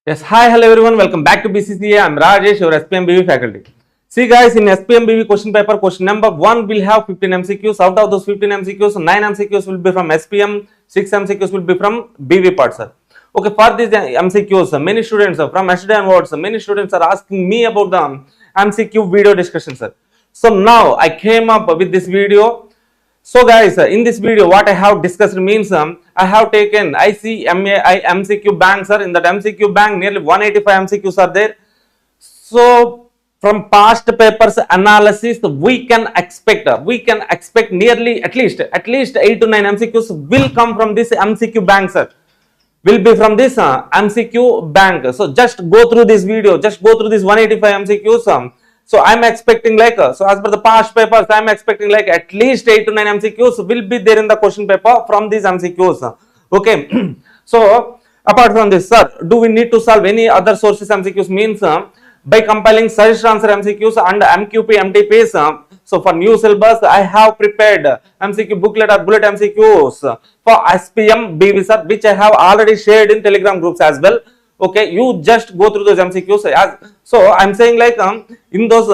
Yes, hi, hello everyone, welcome back to BCCA. I'm Rajesh, your Spmbv faculty. See guys, in Spmbv question paper, question number 1 will have 15 MCQs. Out of those 15 MCQs, 9 MCQs will be from SPM, 6 MCQs will be from BV part, sir. Okay, for these MCQs, many students from yesterday onwards, many students are asking me about the MCQ video discussion, sir. So now I came up with this video. So guys, in this video, what I have discussed means I have taken ICMAI MCQ bank, sir. In that MCQ bank, nearly 185 MCQs are there. So from past papers analysis, we can expect nearly at least 8 to 9 MCQs will come from this MCQ bank, sir. Will be from this MCQ bank. So just go through this video, just go through this 185 MCQs. So I'm expecting like, so as per the past papers, I'm expecting like at least 8 to 9 MCQs will be there in the question paper from these MCQs. Okay. So apart from this, sir, do we need to solve any other sources MCQs? Means by compiling suggested answer MCQs and MQP MTPs. So for new syllabus, I have prepared MCQ booklet or bullet MCQs for Spmbv, sir, which I have already shared in Telegram groups as well. Okay, you just go through those MCQs. So I'm saying like in those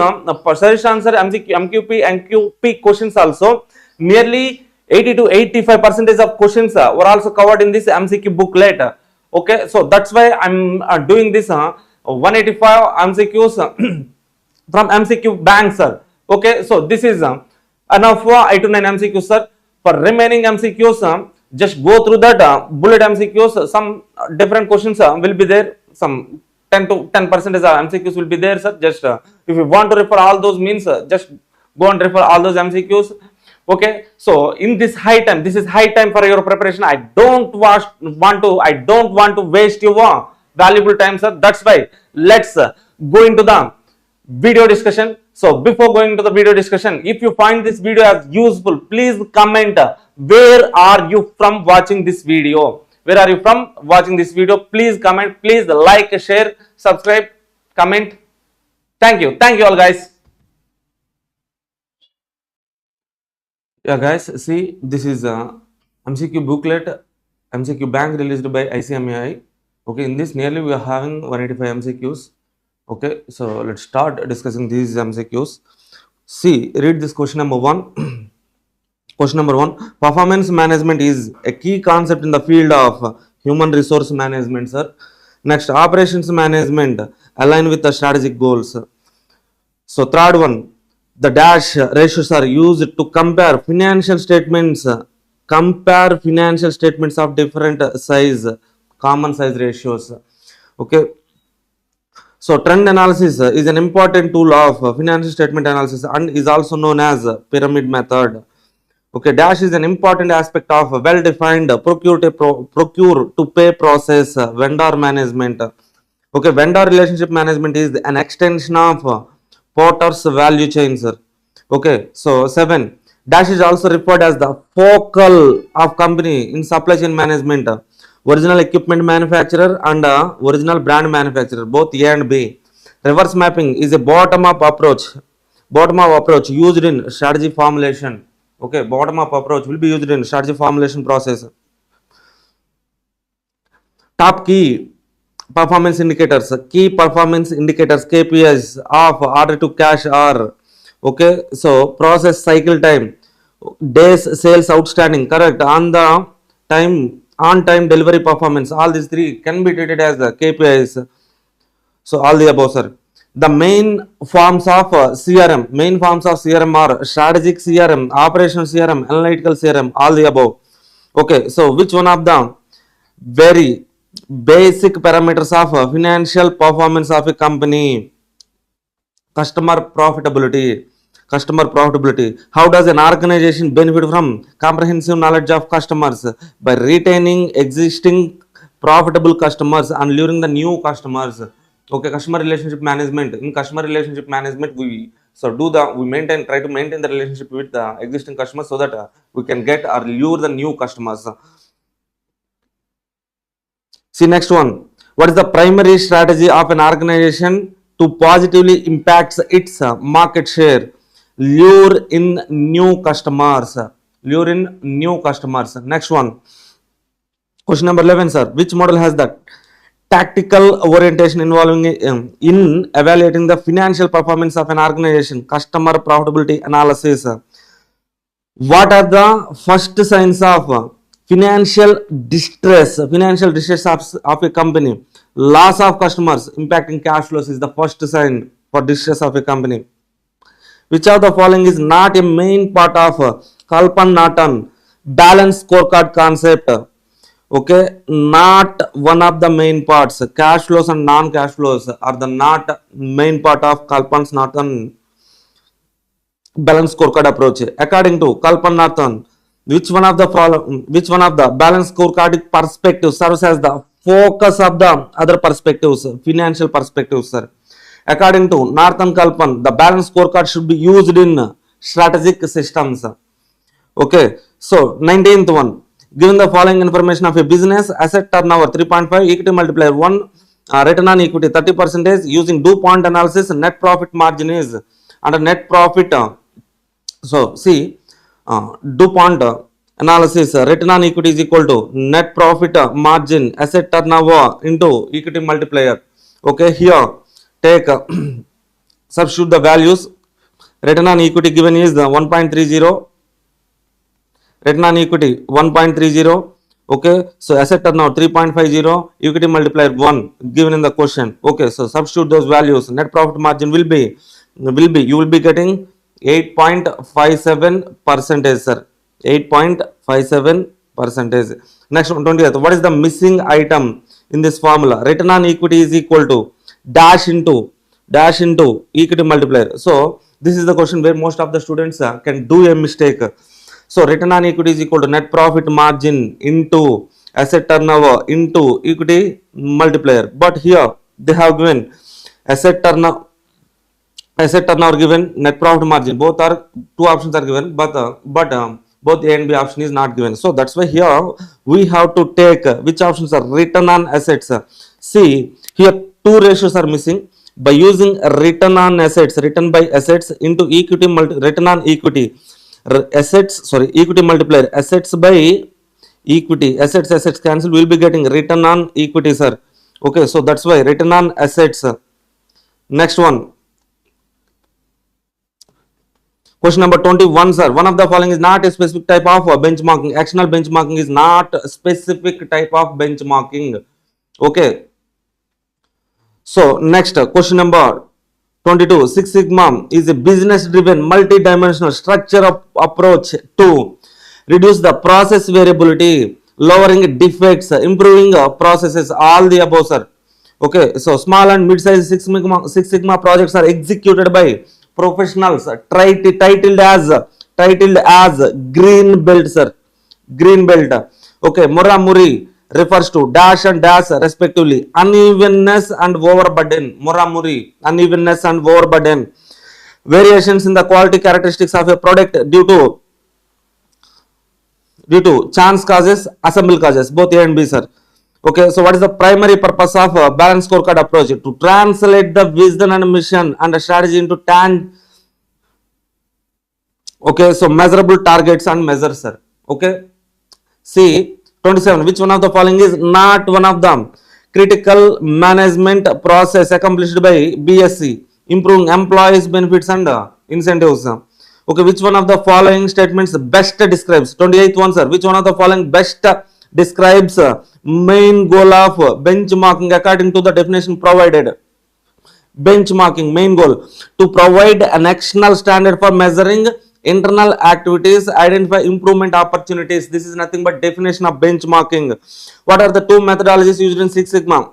suggested answer MQP questions also, nearly 80 to 85% of questions were also covered in this MCQ booklet. Okay, so that's why I'm doing this 185 MCQs from MCQ bank, sir. Okay, so this is enough for 8 to 9 MCQs, sir. For remaining MCQs, just go through that bullet MCQs. Some different questions will be there. Some 10% of MCQs will be there, sir. Just if you want to refer all those means, just go and refer all those MCQs. Okay, so in this this is high time for your preparation. I don't want to waste your valuable time, sir. That's why let's go into the video discussion. So before going to the video discussion, if you find this video as useful, please comment where are you from watching this video. Where are you from watching this video? Please comment, please like, share, subscribe, comment. Thank you all guys. Yeah guys, see, this is MCQ booklet, MCQ bank released by ICMAI. Okay, in this nearly we are having 185 MCQs. Okay, so let's start discussing these MCQs. See, read this question number 1. Question number 1. Performance management is a key concept in the field of human resource management, sir. Next, operations management align with the strategic goals. So, third one, the dash ratios are used to compare financial statements of different size, common size ratios. Okay. So trend analysis is an important tool of financial statement analysis and is also known as pyramid method. Okay, dash is an important aspect of well-defined procure to pay process, vendor management. Okay, vendor relationship management is an extension of Porter's value chain, sir. Okay, so 7. Dash is also referred as the focal of company in supply chain management. Original equipment manufacturer and original brand manufacturer, both A and B. Reverse mapping is a bottom-up approach used in strategy formulation. Okay, bottom-up approach will be used in strategy formulation process. Top key performance indicators, KPIs of order to cash are, okay, so process cycle time, days sales outstanding, correct, on time delivery performance, all these three can be treated as the KPIs. So all the above, sir. The main forms of CRM are strategic CRM, operational CRM, analytical CRM, all the above. Okay, so which one of the very basic parameters of financial performance of a company? Customer profitability. How does an organization benefit from comprehensive knowledge of customers? By retaining existing profitable customers and luring the new customers. Okay, customer relationship management. In customer relationship management, we try to maintain the relationship with the existing customers so that we can get or lure the new customers. See next one. What is the primary strategy of an organization to positively impact its market share? Lure in new customers. Next one. Question number 11, sir. Which model has the tactical orientation involving in evaluating the financial performance of an organization, customer profitability analysis. What are the first signs of financial distress of a company? Loss of customers impacting cash flows is the first sign for distress of a company. Which of the following is not a main part of Kalpan Natan balance scorecard concept? Okay, not one of the main parts. Cash flows and non-cash flows are the not main part of Kalpan's Nathan balance scorecard approach. According to Kalpan Nathan, which one of the balance scorecard perspective serves as the focus of the other perspectives, financial perspectives, sir? According to Nathan Kalpan, the balance scorecard should be used in strategic systems. Okay, so 19th one. Given the following information of a business, asset turnover 3.5, equity multiplier 1, return on equity 30%, using DuPont analysis, net profit margin is under net profit. So see, DuPont analysis, return on equity is equal to net profit margin, asset turnover into equity multiplier. Okay, here take substitute the values. Return on equity given is the 1.30, return on equity 1.30. Okay, so asset turnover 3.50, equity multiplier 1 given in the question. Okay, so substitute those values. Net profit margin will be you will be getting 8.57%, sir. 8.57%. Next one, 20th. What is the missing item in this formula? Return on equity is equal to dash into equity multiplier. So this is the question where most of the students can do a mistake. So return on equity is equal to net profit margin into asset turnover into equity multiplier. But here they have given asset turnover given, net profit margin. Both are, two options are given, but both A and B option is not given. So that's why here we have to take which options are return on assets. See, here two ratios are missing. By using return on assets, return by assets into equity return on equity, equity multiplier, assets by equity, assets cancel, will be getting return on equity, sir. Okay, so that's why return on assets. Next one, question number 21, sir. One of the following is not a specific type of benchmarking. Actional benchmarking is not a specific type of benchmarking. Okay, so next question number 22. Six Sigma is a business driven multi-dimensional structure of approach to reduce the process variability, lowering defects, improving processes, all the above, sir. Okay, so small and mid-sized Six Sigma projects are executed by professionals titled as green belt, sir. Green belt. Okay, Muramuri refers to dash and dash respectively. Unevenness and overburden. Muramuri, unevenness and overburden. Variations in the quality characteristics of a product due to chance causes, assemble causes, both A and B, sir. Okay, so what is the primary purpose of balance scorecard approach? To translate the vision and mission and strategy into okay, so measurable targets and measures, sir. Okay, see 27. Which one of the following is not one of them? Critical management process accomplished by BSc, improving employees benefits and incentives. Okay, which one of the following statements best describes? 28th one, sir. Which one of the following best describes main goal of benchmarking according to the definition provided? Benchmarking main goal to provide an external standard for measuring internal activities, identify improvement opportunities. This is nothing but definition of benchmarking. What are the two methodologies used in Six Sigma?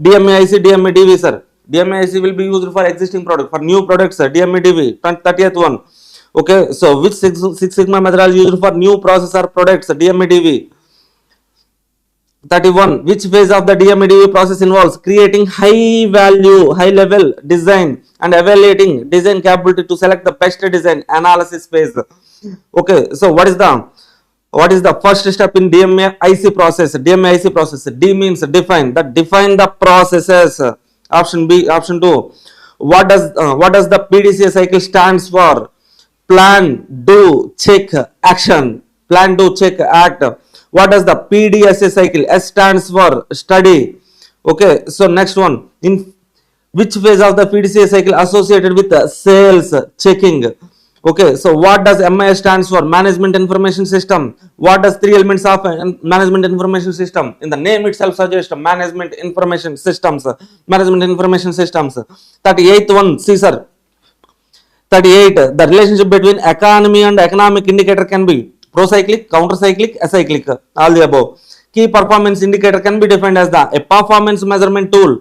DMAIC, DMADV, sir. DMAIC will be used for existing product. For new products, DMADV, 30th one. Okay, so which Six Sigma methodology used for new process or products? DMADV. 31. Which phase of the DMADV process involves creating high level design and evaluating design capability to select the best design? Analysis phase. Okay, so what is the first step in DMAIC process? DMAIC process. D means define. Define the processes. Option B. Option 2. What does the PDCA cycle stands for? Plan, do, check, action. Plan, do, check, act. What does the PDSA cycle? S stands for study. Okay, so next one, in which phase of the PDCA cycle associated with sales checking? Okay, so what does MIS stands for? Management Information System. What does three elements of Management Information System? In the name itself suggests Management Information Systems. Management Information Systems. 38th one, see sir. 38. The relationship between economy and economic indicator can be procyclic, countercyclic, acyclic. All the above. Key performance indicator can be defined as a performance measurement tool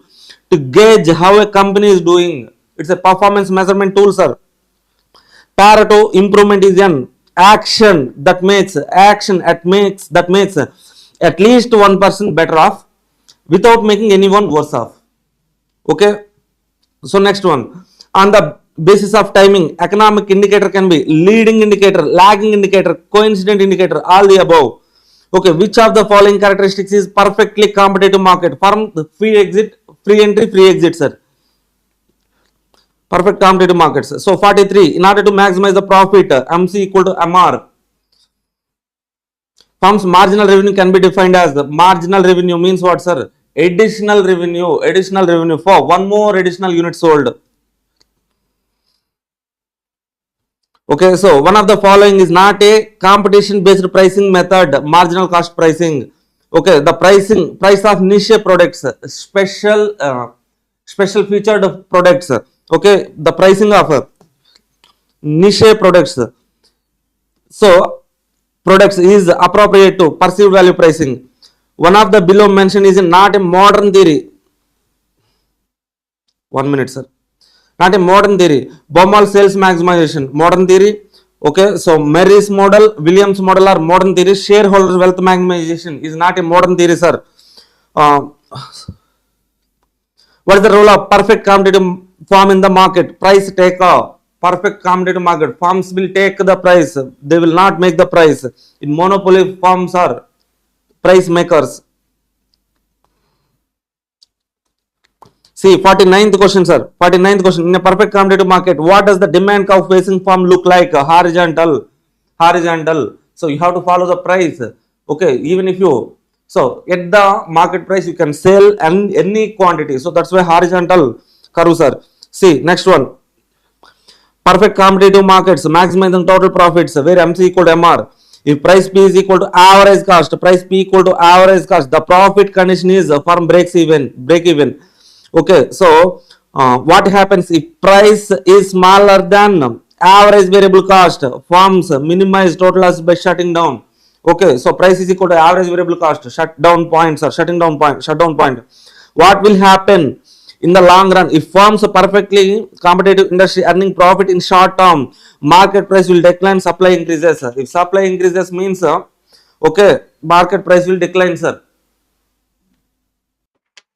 to gauge how a company is doing. It's a performance measurement tool, sir. Pareto improvement is an action that makes at least one person better off without making anyone worse off. Okay. So next one, on the basis of timing, economic indicator can be leading indicator, lagging indicator, coincident indicator, all the above. Okay, which of the following characteristics is perfectly competitive market? Firm, free exit, free entry, free exit, sir. Perfect competitive markets. So 43, in order to maximize the profit, MC equal to MR. Firm's marginal revenue can be defined as the marginal revenue means what, sir? Additional revenue for one more additional unit sold. Okay, so one of the following is not a competition based pricing method, marginal cost pricing. Okay, the price of niche products, special featured products. Okay, the pricing of niche products. So products is appropriate to perceived value pricing. One of the below mentioned is not a modern theory. 1 minute, sir. Not a modern theory. Baumol sales maximization, modern theory. Okay, so Mary's model, Williams model are modern theory. Shareholders wealth maximization is not a modern theory, sir. What is the role of perfect competitive firm in the market? Price taker. Perfect competitive market. Firms will take the price. They will not make the price. In monopoly, firms are price makers. See, 49th question, sir. 49th question. In a perfect competitive market, what does the demand curve facing firm look like? Horizontal. So you have to follow the price. Okay, even if you, so at the market price, you can sell any quantity. So that's why horizontal curve, sir. See, next one. Perfect competitive markets, maximizing total profits, where MC equal to MR. If price P is equal to average cost, the profit condition is firm break even. Okay, so what happens if price is smaller than average variable cost? Firms minimize total loss by shutting down. Okay, so price is equal to average variable cost, shutdown point. What will happen in the long run if firms perfectly competitive industry earning profit in short term? Market price will decline, supply increases. If supply increases means okay, market price will decline, sir.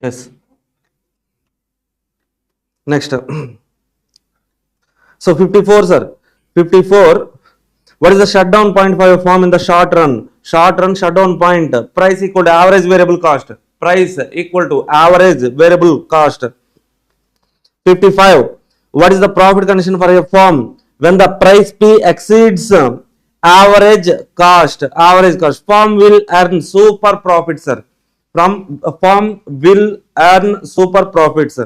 Yes. Next. So 54, sir. 54. What is the shutdown point for a firm in the short run? Shutdown point. Price equal to average variable cost. 55. What is the profit condition for a firm when the price P exceeds average cost? Firm will earn super profits, sir. Firm will earn super profits.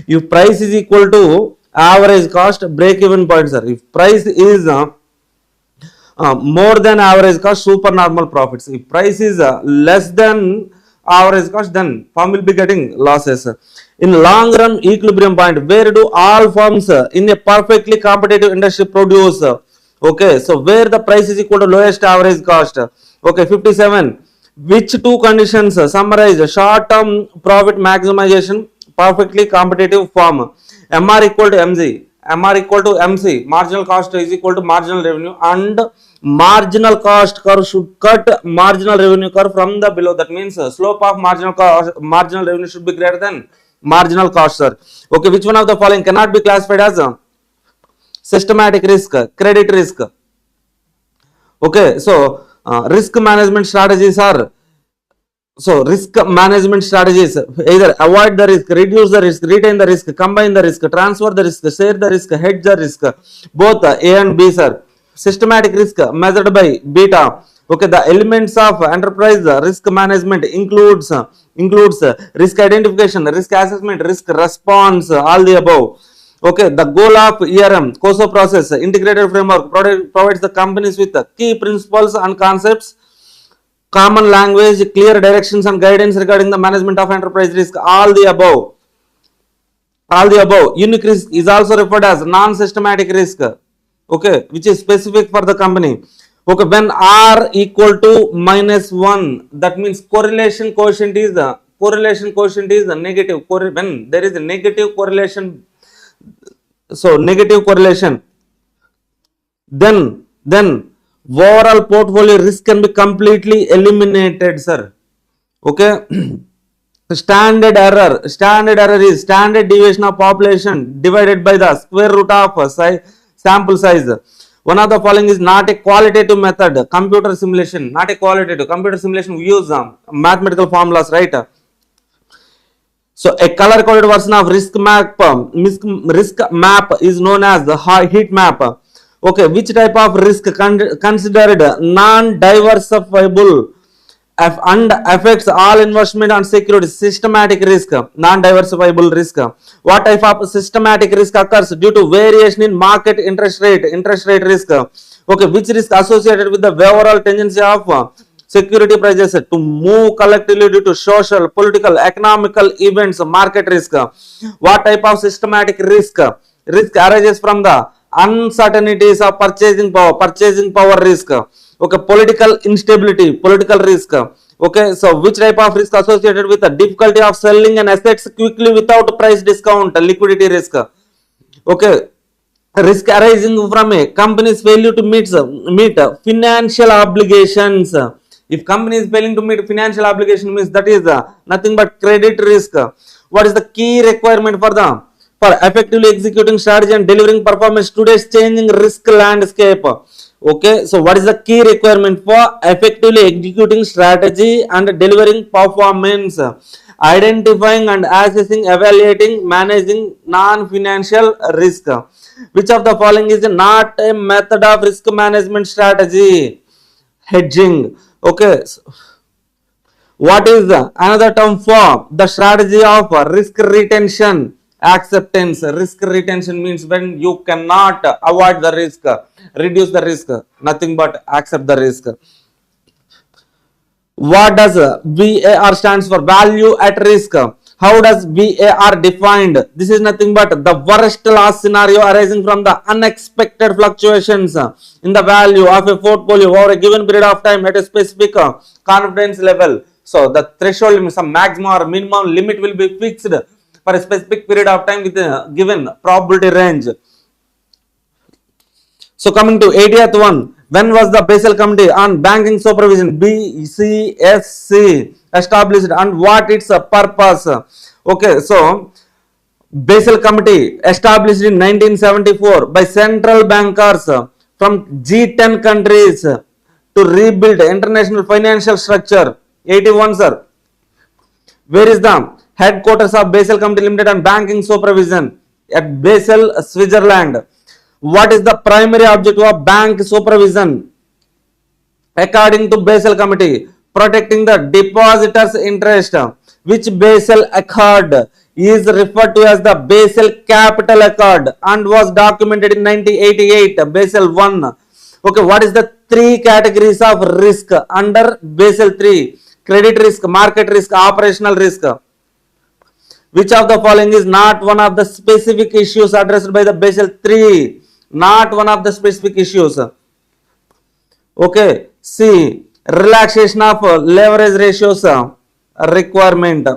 If price is equal to average cost, break even point, sir. If price is more than average cost, super normal profits. If price is less than average cost, then firm will be getting losses. In long run equilibrium point, where do all firms in a perfectly competitive industry produce? Okay, so where the price is equal to lowest average cost. Okay, 57. Which two conditions summarize short term profit maximization perfectly competitive firm? MR equal to MC, marginal cost is equal to marginal revenue, and marginal cost curve should cut marginal revenue curve from the below. That means slope of marginal revenue should be greater than marginal cost, sir. Okay, which one of the following cannot be classified as systematic risk, credit risk? Okay, so risk management strategies are, so risk management strategies either avoid the risk, reduce the risk, retain the risk, combine the risk, transfer the risk, share the risk, hedge the risk, both A and B, sir. Systematic risk measured by beta, Okay, the elements of enterprise risk management includes risk identification, risk assessment, risk response, all the above. Okay, the goal of ERM, COSO process, integrated framework, provides the companies with key principles and concepts, common language, clear directions and guidance regarding the management of enterprise risk, all the above. All the above. Unique risk is also referred as non-systematic risk, okay, which is specific for the company. Okay, when R equal to -1, that means correlation quotient is negative. When there is a negative correlation, so negative correlation, then overall portfolio risk can be completely eliminated, sir. Okay. Standard error is standard deviation of population divided by the square root of sample size. One of the following is not a qualitative method. Computer simulation, not a qualitative. Computer simulation, we use mathematical formulas, right? So a color coded version of risk map is known as the heat map. Okay, which type of risk considered non-diversifiable and affects all investment and security? Systematic risk, non-diversifiable risk. What type of systematic risk occurs due to variation in market interest rate risk? Okay, which risk associated with the overall tendency of security prices to move collectively due to social, political, economical events? Market risk. What type of systematic risk arises from the uncertainties of purchasing power risk? Okay, political instability, political risk. Okay, so which type of risk associated with the difficulty of selling an assets quickly without price discount? Liquidity risk. Okay, risk arising from a company's failure to meet financial obligations. If company is failing to meet financial obligation, means that is nothing but credit risk. What is the key requirement for effectively executing strategy and delivering performance today's changing risk landscape? Okay, so what is the key requirement for effectively executing strategy and delivering performance? Identifying and assessing, evaluating, managing non-financial risk. Which of the following is not a method of risk management strategy? Hedging. Okay, so what is another term for the strategy of risk retention? Acceptance. Risk retention means when you cannot avoid the risk, reduce the risk, nothing but accept the risk. What does VAR stands for? Value at risk. How does VAR defined? This is nothing but the worst loss scenario arising from the unexpected fluctuations in the value of a portfolio over a given period of time at a specific confidence level. So the threshold, some maximum or minimum limit will be fixed for a specific period of time with a given probability range. So coming to 80th one, when was the Basel Committee on Banking Supervision, BCSC, established and what its purpose? Okay, so Basel Committee established in 1974 by central bankers from G10 countries to rebuild international financial structure. 81, sir. Where is the headquarters of Basel Committee Limited on Banking Supervision? At Basel, Switzerland. What is the primary objective of bank supervision? According to Basel Committee, protecting the depositors' interest. Which Basel Accord is referred to as the Basel Capital Accord and was documented in 1988, Basel 1. Okay, what is the three categories of risk under Basel 3? Credit risk, market risk, operational risk. Which of the following is not one of the specific issues addressed by the Basel 3? Not one of the specific issues. Okay, C. Relaxation of leverage ratios requirement.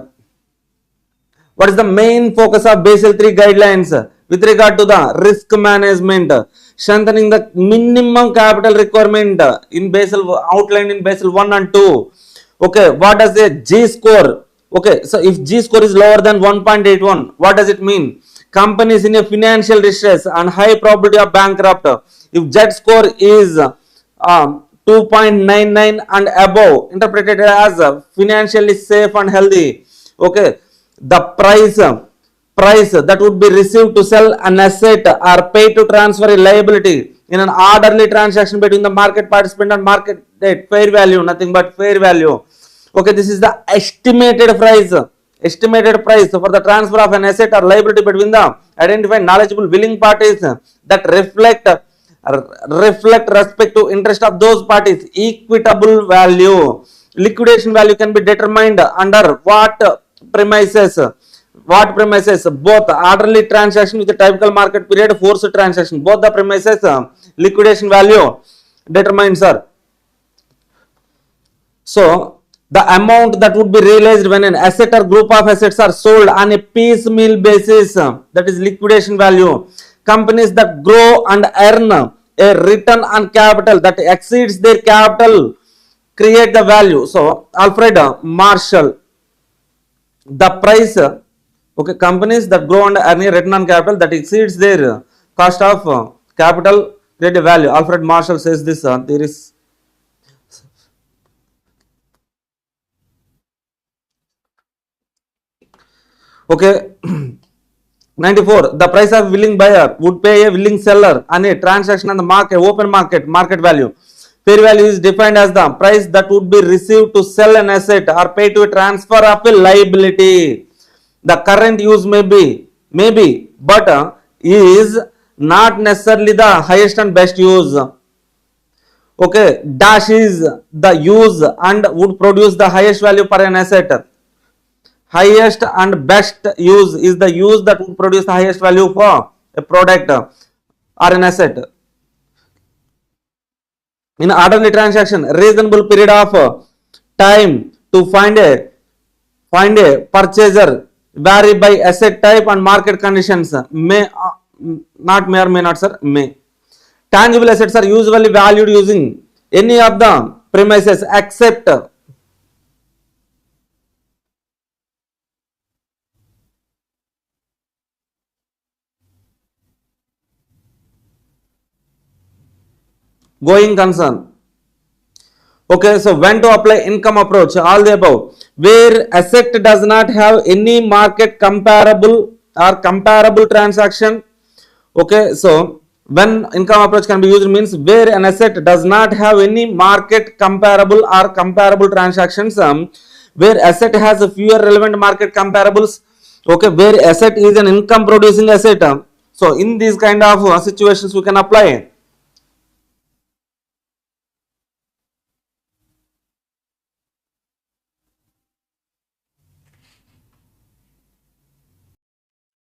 What is the main focus of Basel 3 guidelines with regard to the risk management? Strengthening the minimum capital requirement in Basel, outlined in Basel 1 and 2. Okay, what does a G score? Okay, so if G score is lower than 1.81, what does it mean? Companies in a financial distress and high probability of bankrupt. If Z score is 2.99 and above, interpreted as financially safe and healthy. Okay, the price that would be received to sell an asset or paid to transfer a liability in an orderly transaction between the market participant and market date. Fair value, nothing but fair value. Okay, this is the estimated price. Estimated price for the transfer of an asset or liability between the identified knowledgeable willing parties that reflect respect to interest of those parties. Equitable value. Liquidation value can be determined under what premises? What premises? Both orderly transaction with a typical market period, forced transaction. Both the premises liquidation value determined, sir. So the amount that would be realized when an asset or group of assets are sold on a piecemeal basis, that is liquidation value. Companies that grow and earn a return on capital that exceeds their capital create the value. So Alfred Marshall, the price, okay, companies that grow and earn a return on capital that exceeds their cost of capital create a value. Alfred Marshall says this. There is okay. 94. The price of willing buyer would pay a willing seller on a transaction on the market, open market value. Fair value is defined as the price that would be received to sell an asset or pay to a transfer of a liability. The current use may be, but is not necessarily the highest and best use. Okay, dash is the use and would produce the highest value per an asset. Highest and best use is the use that would produce the highest value for a product or an asset. In orderly transaction, reasonable period of time to find a purchaser vary by asset type and market conditions. May or may not, sir. May. Tangible assets are usually valued using any of the premises except going concern. Okay, so when to apply income approach? All the above. Where asset does not have any market comparable or comparable transaction. Okay, so when income approach can be used means where an asset does not have any market comparable or comparable transactions. Where asset has a fewer relevant market comparables. Okay, where asset is an income producing asset. So in these kind of situations we can apply.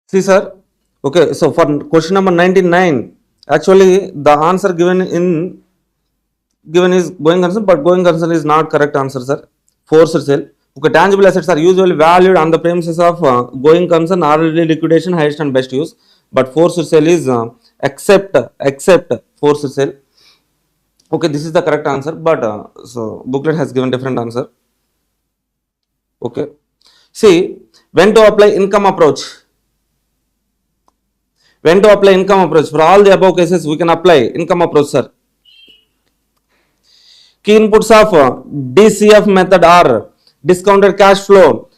See, sir. Okay, so for question number 99, actually the answer given is going concern, but going concern is not correct answer, sir. Forced sale. Okay, tangible assets are usually valued on the premises of going concern, orderly liquidation, highest and best use. But forced sale is except forced sale. Okay, this is the correct answer, but so booklet has given different answer. Okay, see, when to apply income approach? When to apply income approach? For all the above cases, we can apply income approach, sir. Key inputs of DCF method are discounted cash flow,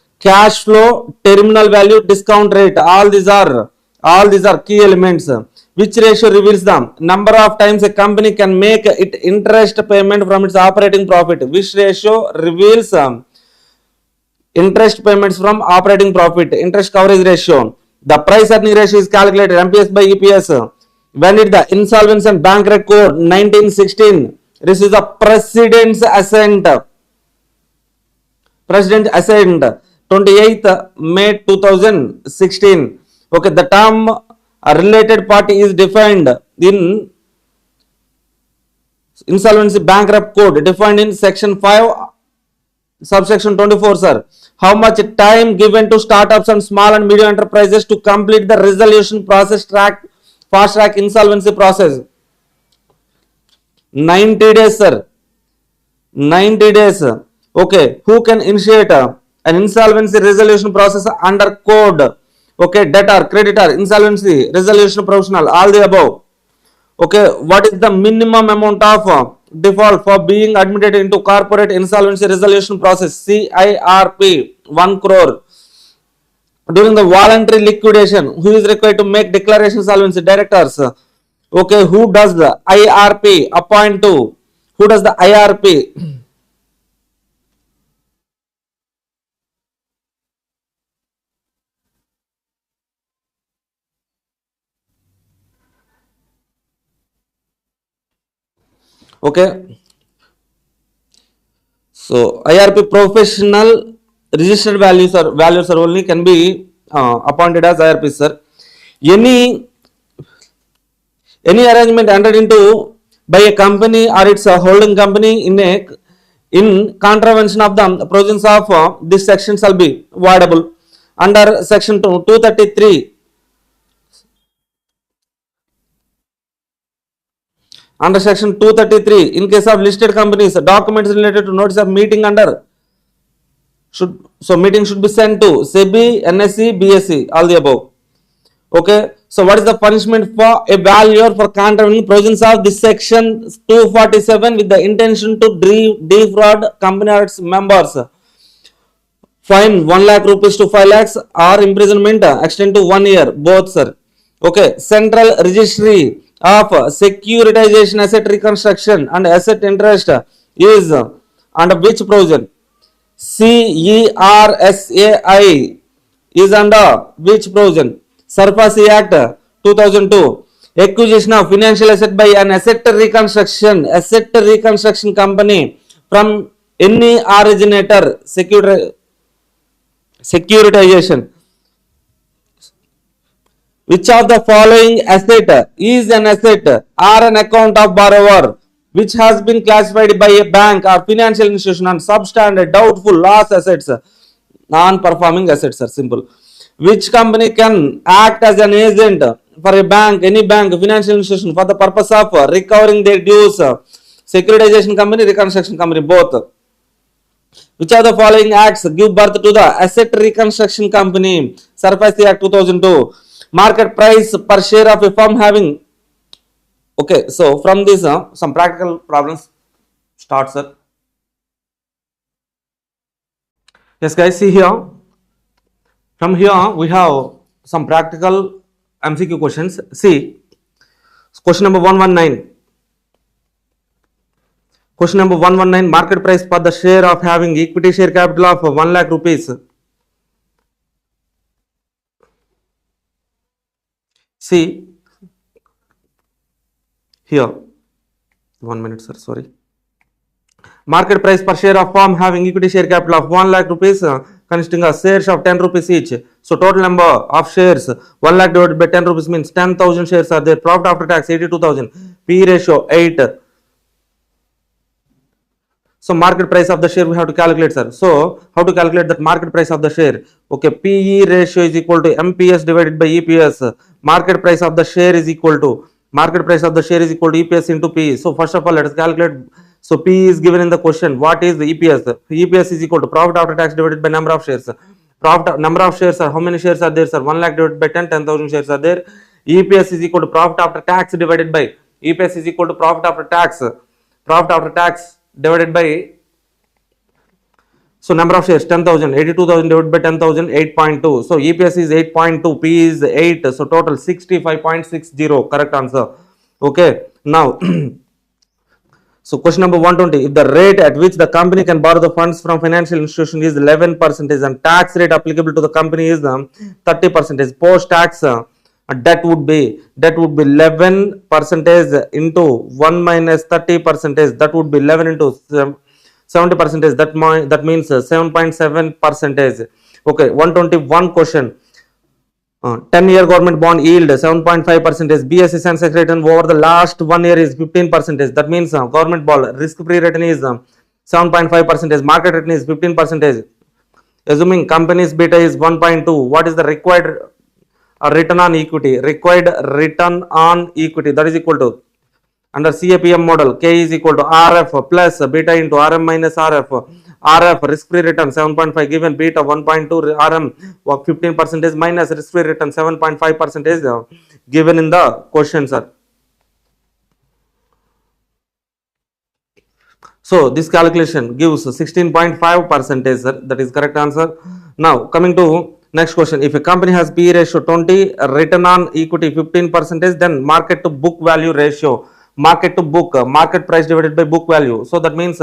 terminal value, discount rate. All these are key elements. Which ratio reveals the number of times a company can make its interest payment from its operating profit? Which ratio reveals interest payments from operating profit? Interest coverage ratio. The price earning ratio is calculated MPS by EPS. When did the Insolvency and Bankruptcy Code 1916 receive the President's assent? 28th May 2016. Okay, the term a related party is defined in Insolvency Bankruptcy Code, defined in section 5 subsection 24, sir. How much time given to startups and small and medium enterprises to complete the resolution process, fast track insolvency process? 90 days, sir. 90 days. Okay, who can initiate an insolvency resolution process under code? Okay, debtor, creditor, insolvency resolution professional, all the above. Okay, what is the minimum amount of default for being admitted into corporate insolvency resolution process? CIRP 1 crore. During the voluntary liquidation, who is required to make declaration solvency? Directors. Okay, who does the IRP appoint to? Who does the IRP? Okay, so IRP professional registered values are only can be appointed as IRP, sir. Any any arrangement entered into by a company or its holding company in contravention of the provisions of this section shall be voidable under section 233. Under section 233, in case of listed companies, documents related to notice of meeting under meeting should be sent to SEBI, NSE, BSE, all the above. Okay, so what is the punishment for a valuer for contravening provisions of this section 247 with the intention to defraud company or its members? Fine 1 lakh rupees to 5 lakhs or imprisonment extend to 1 year, both, sir. Okay, central registry of securitization, asset reconstruction and asset interest is under which provision? CERSAI is under which provision? SARFASI Act 2002. Acquisition of financial asset by an asset reconstruction company from any originator. Securitization. Which of the following asset is an asset or an account of borrower which has been classified by a bank or financial institution on substandard, doubtful, loss assets, non-performing assets are simple. Which company can act as an agent for a bank, any bank, financial institution for the purpose of recovering their dues? Securitization company, reconstruction company, both. Which of the following acts give birth to the asset reconstruction company? SARFASI Act 2002. Market price per share of a firm having. Okay, so from this, some practical problems start, sir. Yes, guys, see here. From here, we have some practical MCQ questions. See, question number 119. Question number 119, market price for the share of having equity share capital of 1 lakh rupees. See, here, 1 minute, sir, sorry. Market price per share of firm having equity share capital of 1 lakh rupees consisting of shares of 10 rupees each. So total number of shares 1 lakh divided by 10 rupees means 10,000 shares are there. Profit after tax 82,000. P ratio 8. So market price of the share we have to calculate, sir. So how to calculate that market price of the share? Okay, PE ratio is equal to MPS divided by EPS. Market price of the share is equal to EPS into PE. So first of all, let us calculate. So P is given in the question. What is the EPS? EPS is equal to profit after tax divided by number of shares. Number of shares are how many shares are there, sir? 1 lakh divided by 10, 10,000 shares are there. EPS is equal to profit after tax divided by profit after tax divided by, so number of shares 10,000, 82,000 divided by 10,000, 8.2. So EPS is 8.2, P is 8. So total 65.60. Correct answer. Okay. Now, so question number 120. If the rate at which the company can borrow the funds from financial institution is 11% and tax rate applicable to the company is 30%, post tax debt would be 11% into 1 minus 30%. That would be 11 into 70%. That means 7.7%. Okay, 121 question. 10-year government bond yield 7.5%. BSE Sensex return over the last 1 year is 15%. That means government bond risk-free return is 7.5%. Market return is 15%. Assuming company's beta is 1.2, what is the required return on equity? Required return on equity, that is equal to, under CAPM model, K is equal to RF plus beta into RM minus RF. RF risk-free return 7.5 given beta 1.2, RM 15% minus risk-free return 7.5% given in the question, sir. So this calculation gives 16.5%, sir. That is correct answer. Now coming to Next question. If a company has P ratio 20, return on equity 15%, then market to book value ratio, market to book, market price divided by book value. So that means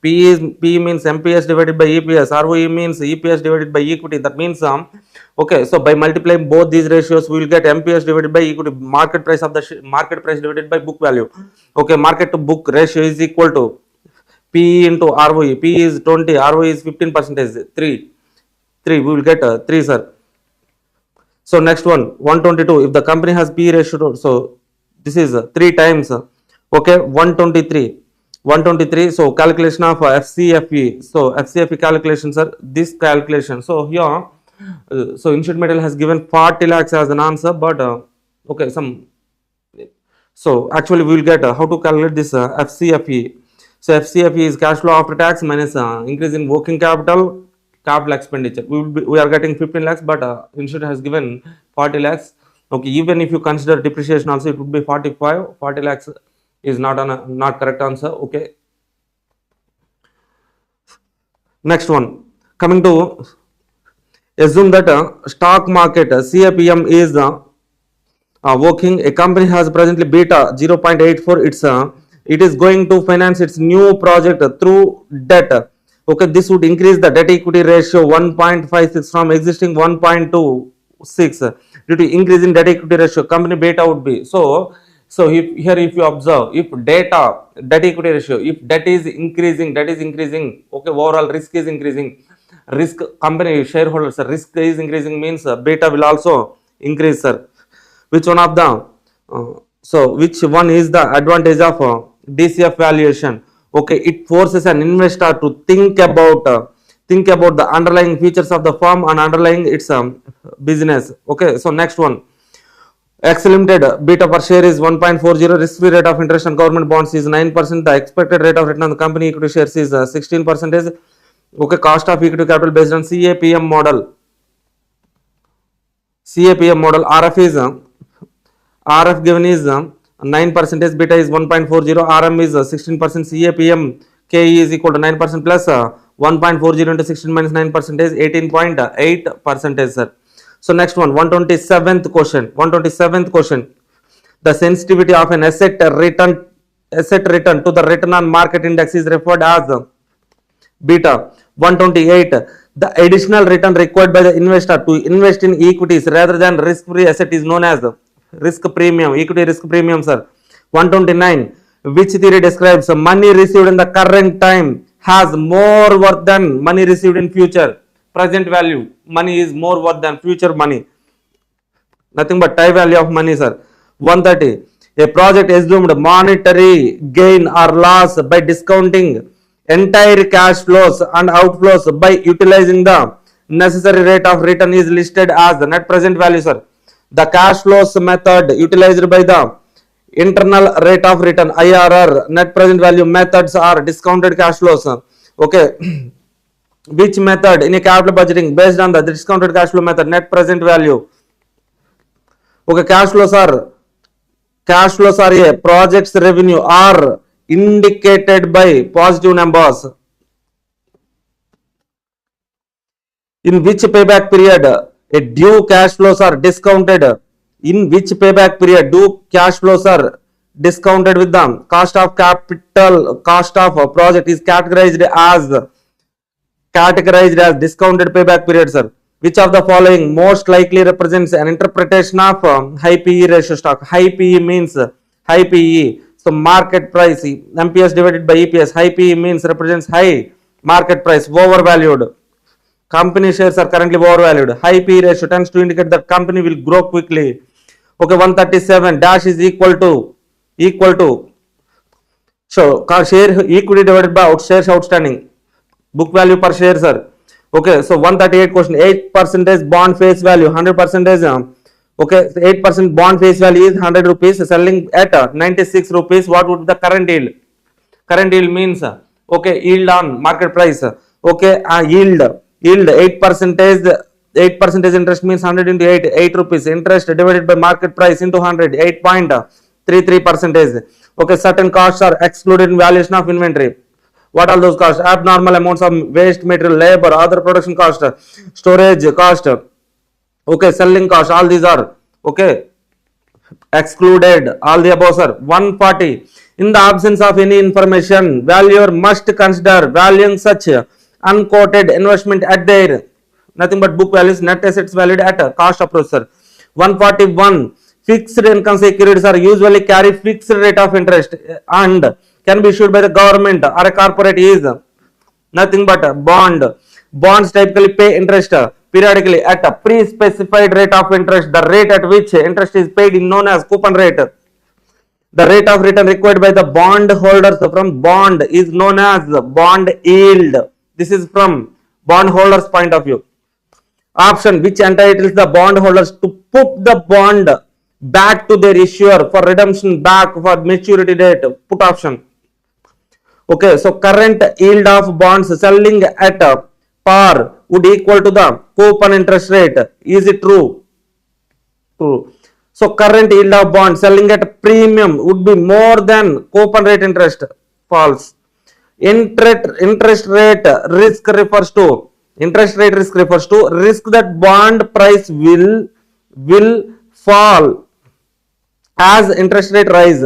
P means MPS divided by EPS, ROE means EPS divided by equity. That means okay, so by multiplying both these ratios, we will get MPS divided by equity, market price of the market price divided by book value. Okay, market to book ratio is equal to P into ROE. P is 20, ROE is 15%, 3. 3, we will get 3, sir. So next one, 122. If the company has P ratio, so this is 3 times. Okay, 123. 123. So calculation of FCFE. So FCFE calculation, sir. This calculation. So here, so Institute Metal has given 40 lakhs as an answer, but okay, some. So actually, we will get how to calculate this FCFE. So FCFE is cash flow after tax minus increase in working capital expenditure. We are getting 15 lakhs, but institute has given 40 lakhs. Okay, even if you consider depreciation also, it would be 45. 40 lakhs is not correct answer. Okay. Next one, coming to assume that stock market CAPM is working. A company has presently beta 0.84. It is going to finance its new project through debt. Okay, this would increase the debt equity ratio 1.56 from existing 1.26 due to increase in debt equity ratio. Company beta would be so if you observe, if debt equity ratio, if debt is increasing, okay, overall risk is increasing, risk company shareholders risk is increasing means beta will also increase, sir. Which one of the which one is the advantage of DCF valuation? Okay, it forces an investor to think about the underlying features of the firm and underlying its business. Okay, so next one, X Limited beta per share is 1.40, risk-free rate of interest on government bonds is 9%, the expected rate of return on the company equity shares is 16%. Okay, cost of equity capital based on CAPM model. RF is RF given is 9%, beta is 1.40, RM is 16%, CAPM KE is equal to 9% plus 1.40 into 16 minus 9%, 18.8%, sir. So next one, 127th question. The sensitivity of an asset return to the return on market index is referred as beta. 128. The additional return required by the investor to invest in equities rather than risk-free asset is known as risk premium, equity risk premium, sir. 129. Which theory describes money received in the current time has more worth than money received in future? Present value money is more worth than future money. Nothing but time value of money, sir. 130. A project assumed monetary gain or loss by discounting entire cash flows and outflows by utilizing the necessary rate of return is listed as the net present value, sir. The cash flows method utilized by the internal rate of return IRR net present value methods are discounted cash flows. Okay. Which method in a capital budgeting based on the discounted cash flow method net present value? Okay, cash flows are a project's revenue are indicated by positive numbers. In which payback period a due cash flows are discounted? In which payback period do cash flows are discounted with them? Cost of capital, cost of a project is categorized as discounted payback period, sir. Which of the following most likely represents an interpretation of high PE ratio stock? High PE means high PE. So market price, MPS divided by EPS. High PE means represents high market price, overvalued. Company shares are currently overvalued. High PE ratio tends to indicate that company will grow quickly. Okay, 137 dash is equal to so share equity divided by shares outstanding. Book value per share, sir. Okay, so 138 question, 8% bond face value, 100%. Okay, 8% bond face value is 100 rupees, selling at 96 rupees. What would be the current yield? Current yield means okay, yield on market price. Okay, yield 8%. 8% interest means 100 into 8 rupees. Interest divided by market price into 100, 8.33%. Okay, certain costs are excluded in valuation of inventory. What are those costs? Abnormal amounts of waste material, labor, other production cost, storage cost, Okay, selling cost, all these are okay excluded, all the above sir. 140, in the absence of any information, valuer must consider valuing such unquoted investment at their nothing but book values, net assets valued at cost approach sir. 141, fixed income securities are usually carry fixed rate of interest and can be issued by the government or a corporate is nothing but a bond. Bonds typically pay interest periodically at a pre-specified rate of interest. The rate at which interest is paid is known as coupon rate. The rate of return required by the bond holders from bond is known as bond yield. This is from bond holders point of view. Option, which entitles the bond holders to put the bond back to their issuer for redemption back for maturity date. Put option. Okay, so current yield of bonds selling at par would equal to the coupon interest rate. Is it true? True. So current yield of bonds selling at premium would be more than coupon rate interest. False. Interest rate risk refers to risk that bond price will fall as interest rate rise.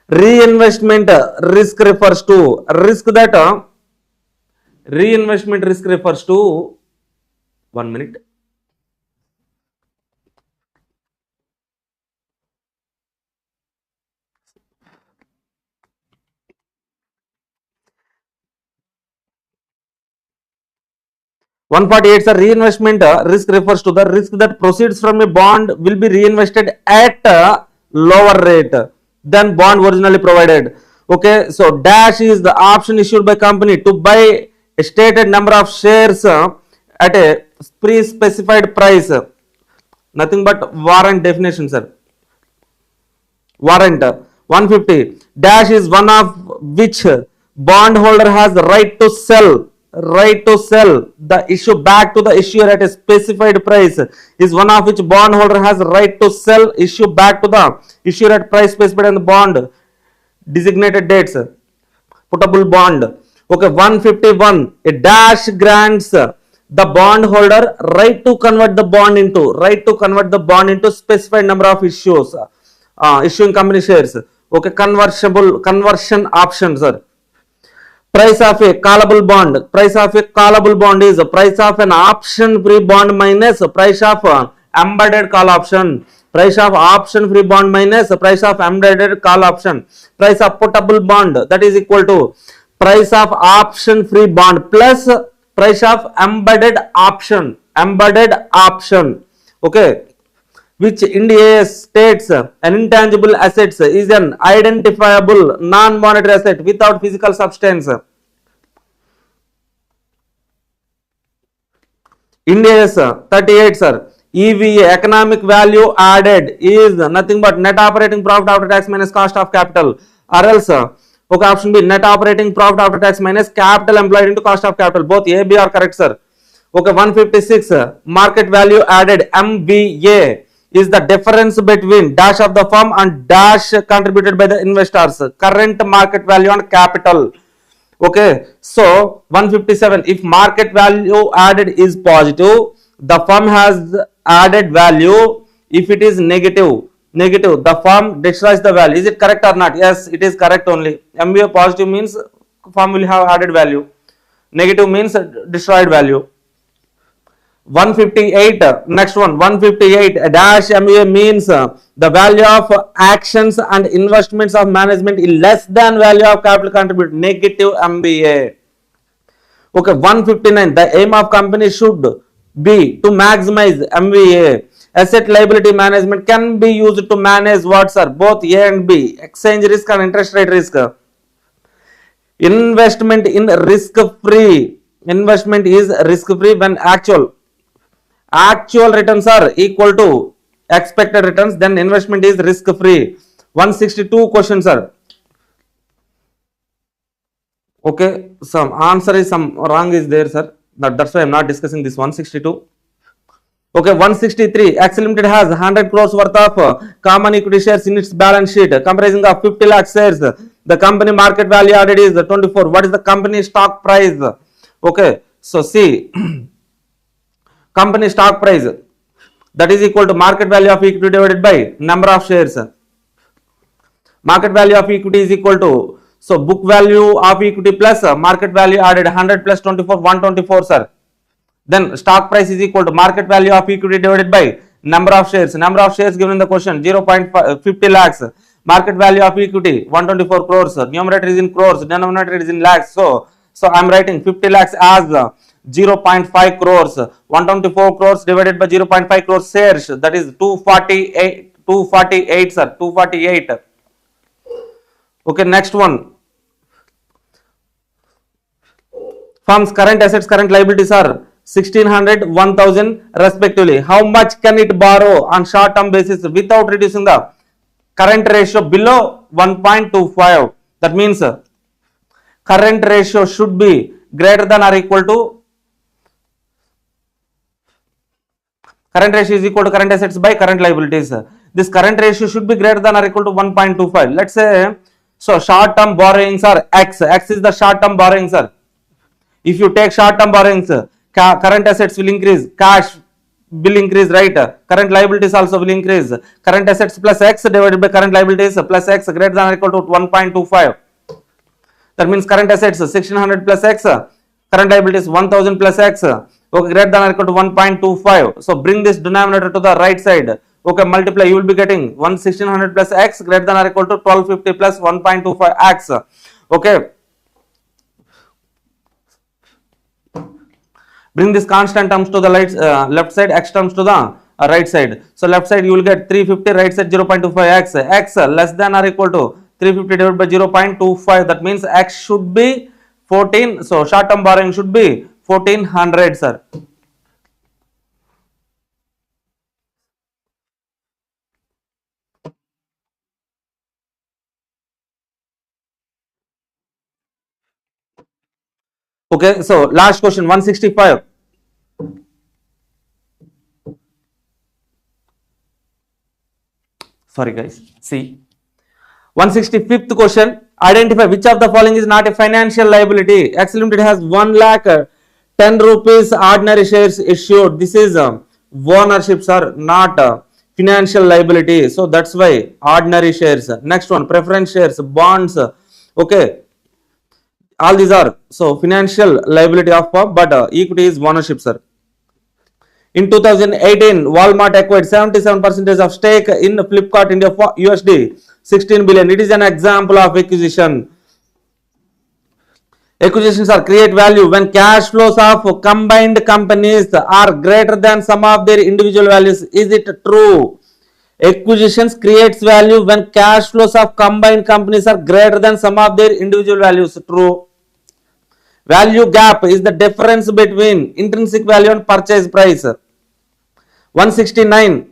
Reinvestment risk refers to reinvestment risk refers to 1 minute. One 148 sir, reinvestment risk refers to the risk that proceeds from a bond will be reinvested at a lower rate than bond originally provided. Okay, so dash is the option issued by company to buy a stated number of shares at a pre-specified price. Nothing but warrant definition sir. Warrant 150, dash is one of which bondholder has the right to sell the issue back to the issuer at a specified price, is one of which bondholder has the right to sell issue back to the issuer at price specified in the bond designated dates. Puttable bond. Okay, 151, a dash grants the bondholder right to convert the bond into specified number of issues, issuing company shares. Okay, conversion options sir. Price of a callable bond. Price of a callable bond is the price of an option free bond minus price of embedded call option. Price of option free bond minus price of embedded call option. Price of puttable bond, that is equal to price of option free bond plus price of embedded option. Okay, which India states an intangible assets is an identifiable non-monetary asset without physical substance. India's 38 sir, EVA, economic value added, is nothing but net operating profit after tax minus cost of capital, or else okay, option B, net operating profit after tax minus capital employed into cost of capital. Both A, B are correct sir. Okay, 156, market value added, MVA, is the difference between dash of the firm and dash contributed by the investors, current market value and capital. Okay, so 157, if market value added is positive, the firm has added value. If it is negative, the firm destroys the value. Is it correct or not? Yes, it is correct only. MVA positive means firm will have added value, negative means destroyed value. 158, next one, 158, dash MVA means the value of actions and investments of management is less than value of capital contributed, negative MVA. Okay, 159, the aim of company should be to maximize MVA. Asset liability management can be used to manage what sir? Both A and B, exchange risk and interest rate risk. Investment is risk free when actual returns are equal to expected returns, then investment is risk free. 162 questions sir. Okay, some answer is some wrong is there sir, that's why I am not discussing this. 162. Okay, 163, Axel Limited has 100 crores worth of common equity shares in its balance sheet comprising of 50 lakh shares. The company market value added is 24. What is the company stock price? Okay, so see company stock price, that is equal to market value of equity divided by number of shares. Market value of equity is equal to, so book value of equity plus market value added 100 plus 24, 124, sir. Then stock price is equal to market value of equity divided by number of shares. Number of shares given in the question 0.50 lakhs. Market value of equity 124 crores. Numerator is in crores, denominator is in lakhs. So I am writing 50 lakhs as 0.5 crores. 124 crores divided by 0.5 crores shares, that is 248, sir. 248. Okay, next one. Firm's current assets, current liabilities are 1600, 1000 respectively. How much can it borrow on short term basis without reducing the current ratio below 1.25? That means current ratio should be greater than or equal to, current ratio is equal to current assets by current liabilities. This current ratio should be greater than or equal to 1.25. Let's say, so short term borrowings are X. X is the short term borrowings, sir. If you take short term borrowings, current assets will increase, cash will increase, right? Current liabilities also will increase. Current assets plus X divided by current liabilities plus X greater than or equal to 1.25. That means current assets 1600 plus X, current liabilities 1000 plus X, okay, greater than or equal to 1.25. So bring this denominator to the right side. Okay, multiply, you will be getting 1600 plus X greater than or equal to 1250 plus 1.25 X. Okay. Bring this constant terms to the left side, X terms to the right side. So left side you will get 350, right side 0.25 X. X less than or equal to 350 divided by 0.25. That means X should be 14. So short term borrowing should be 1400, sir. Okay, so last question, 165. Sorry guys, see. 165th question. Identify which of the following is not a financial liability. X Limited has 1 lakh 10 rupees ordinary shares issued. This is ownership, sir, not financial liability. So that's why ordinary shares. Next one, preference shares, bonds. Okay, all these are so financial liability of firm, but equity is ownership, sir. In 2018, Walmart acquired 77% of stake in Flipkart India for USD 16 billion. It is an example of acquisition. Acquisitions are create value when cash flows of combined companies are greater than sum of their individual values. Is it true? Acquisitions creates value when cash flows of combined companies are greater than sum of their individual values. True. Value gap is the difference between intrinsic value and purchase price. 169th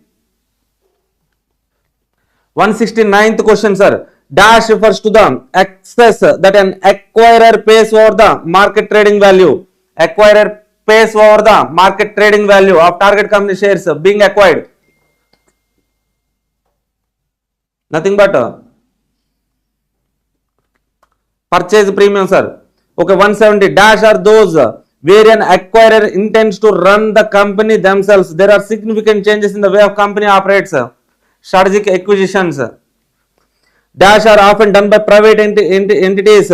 question, sir. Dash refers to the excess that an acquirer pays over the market trading value. Acquirer pays over the market trading value of target company shares being acquired. Nothing but purchase premium, sir. Okay, 170. Dash are those where an acquirer intends to run the company themselves. There are significant changes in the way of company operates. Strategic acquisitions. Dash are often done by private entities,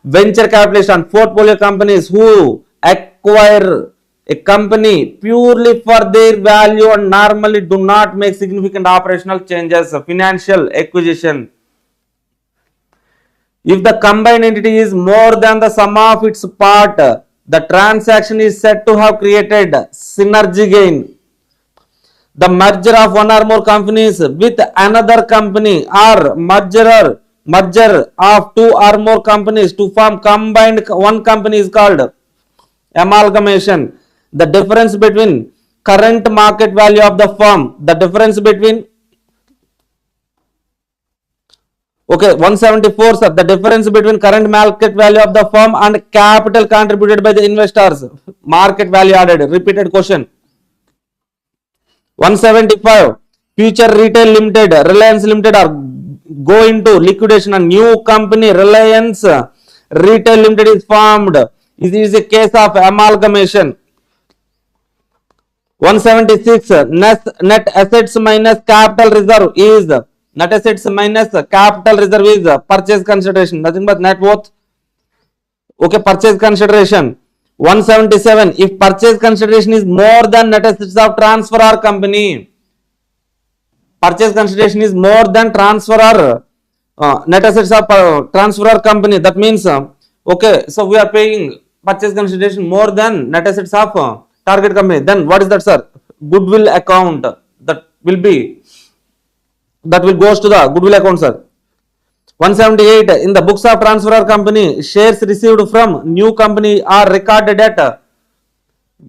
venture capitalists and portfolio companies who acquire a company purely for their value and normally do not make significant operational changes. Financial acquisition. If the combined entity is more than the sum of its part, the transaction is said to have created synergy gain. The merger of one or more companies with another company or merger of two or more companies to form combined one company is called amalgamation. The difference between current market value of the firm, the difference between, okay, 174, sir, the difference between current market value of the firm and capital contributed by the investors, market value added. Repeated question. 175, Future Retail Limited, Reliance Limited are go into liquidation. A new company, Reliance Retail Limited, is formed. It is a case of amalgamation. 176 net assets minus capital reserve is net assets minus capital reserve is purchase consideration, nothing but net worth. Okay, purchase consideration. 177, if purchase consideration is more than net assets of transferor company, purchase consideration is more than transferor net assets of transferor company, that means okay, so we are paying purchase consideration more than net assets of target company, then what is that, sir? Goodwill account, that will be, that will goes to the goodwill account, sir. 178, in the books of transferor company, shares received from new company are recorded at,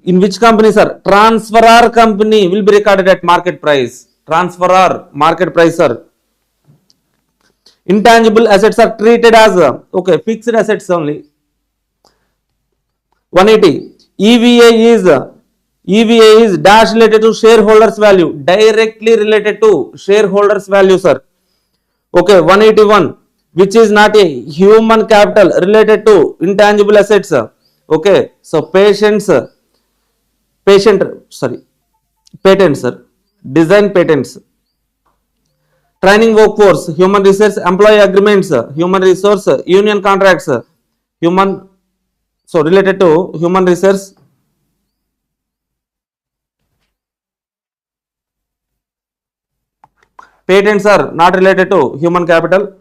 in which company, sir? Transferor company will be recorded at market price. Transferor market price, sir. Intangible assets are treated as okay, fixed assets only. 180, EVA is dash related to shareholders value, directly related to shareholders value, sir. Okay, 181, which is not a human capital related to intangible assets. Okay, so patents, sir. Design patents. Training workforce, human resource, employee agreements, human resource, union contracts, human, so related to human resource. Patents are not related to human capital.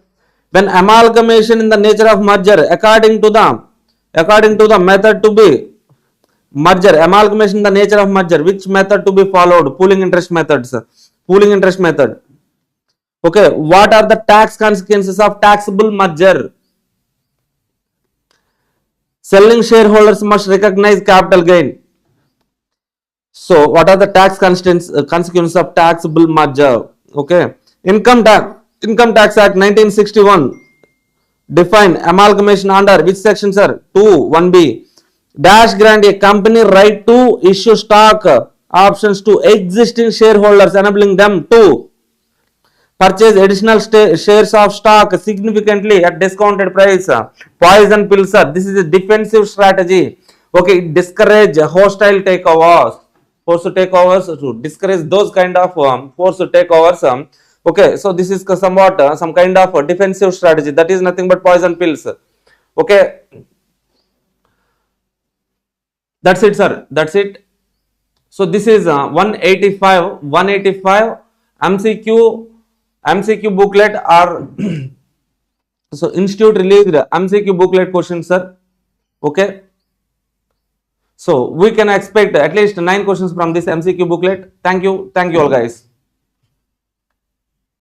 When amalgamation in the nature of merger, according to the method to be merger, amalgamation in the nature of merger, which method to be followed? Pooling interest methods. Pooling interest method. Okay, what are the tax consequences of taxable merger? Selling shareholders must recognize capital gain. So, what are the tax consequences of taxable merger? Okay, Income Tax Act 1961 define amalgamation under which section, sir? 2 1B. Dash grant a company right to issue stock options to existing shareholders, enabling them to purchase additional shares of stock significantly at discounted price. Poison pill, sir. This is a defensive strategy. Okay, it discourage hostile takeovers. Forced takeovers, to discourage those kind of forced takeovers. Okay, so this is somewhat some kind of defensive strategy. That is nothing but poison pills. Okay, that's it, sir. That's it. So this is 185 MCQ booklet or so institute released MCQ booklet questions, sir. Okay. So we can expect at least 9 questions from this MCQ booklet. Thank you all guys.